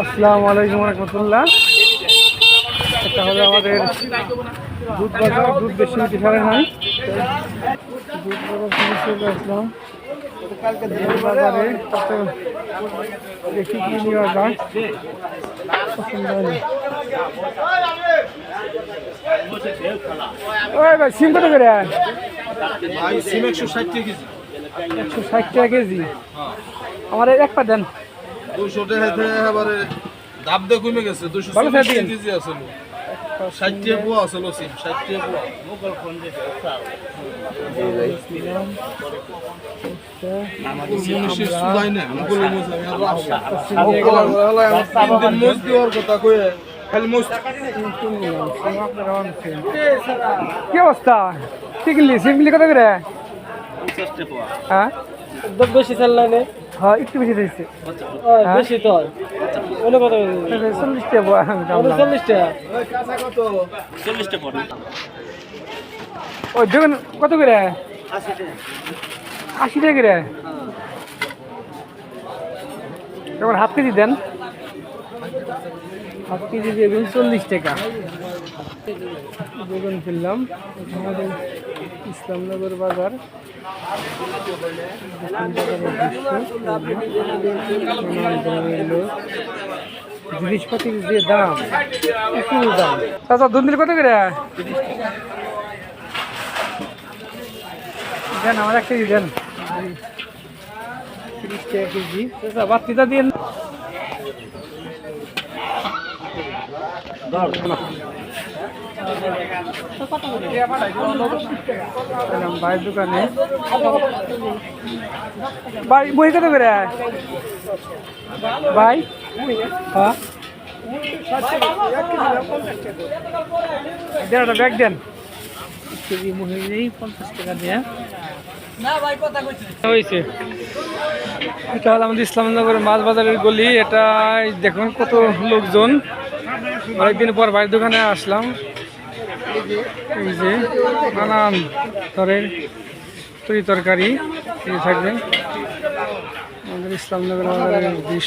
আসসালামু আলাইকুম রহমতুল্লাহ। এটা হলো আমাদের দুধ বাজার। দুধ বেশি সারে নাই, দুধ বাজার থেকে চলে আসলাম বাজারে। দেখি কি নেওয়া যায়। পছন্দ হয়নি। ওই ভাই সিম কত করে? সিম 160 টাকা কেজি। 160 টাকা কেজি। আমার এক পা দেন। 200 টাকা এবারে দাম দিয়ে কমে গেছে। 240 টাকা কেজি আছে। 60 টাকা পোয়া আছে সিম, 60 টাকা পোয়া। মোগল ফোন দিতে কি অবস্থা? চিকলি সিমলি কত করে? হ্যাঁ বেশি চাল্লাইনে হ্যাঁ একটু বেশি দিয়েছে। বেশি তো অন্য কত 40 টাকা 40 টাকা। ওই দেখুন কত করে? 80 টাকা করে। এবার হাফ কেজি দেন। হাফ কেজি বেগুন 40 টাকা। বেগুন কিনলাম আমাদের ইসলামনগর বাজার। জিনিসপাতির যে দাম, প্রচুর দাম। চাচা দুধ কত করে দেন? আমার 1 কেজি দেন। 30 টাকা কেজি। চাচা বাতিটা দিন। ভাইয়ের দোকানে ভাই বই কত করে ভাই? হ্যাঁ দেড়টা ব্যাগ দেন। কেজি মহিলাই 50 টাকা দিয়ে হয়েছে। এটা হলো আমাদের ইসলামনগর মাছ বাজারের গলি। এটা দেখুন কত লোকজন। অনেকদিন পর ভাইয়ের দোকানে আসলাম। এই যে নানান ধরনের তরি তরকারি থাকবেন আমাদের ইসলামনগর বাজারের দৃশ্য।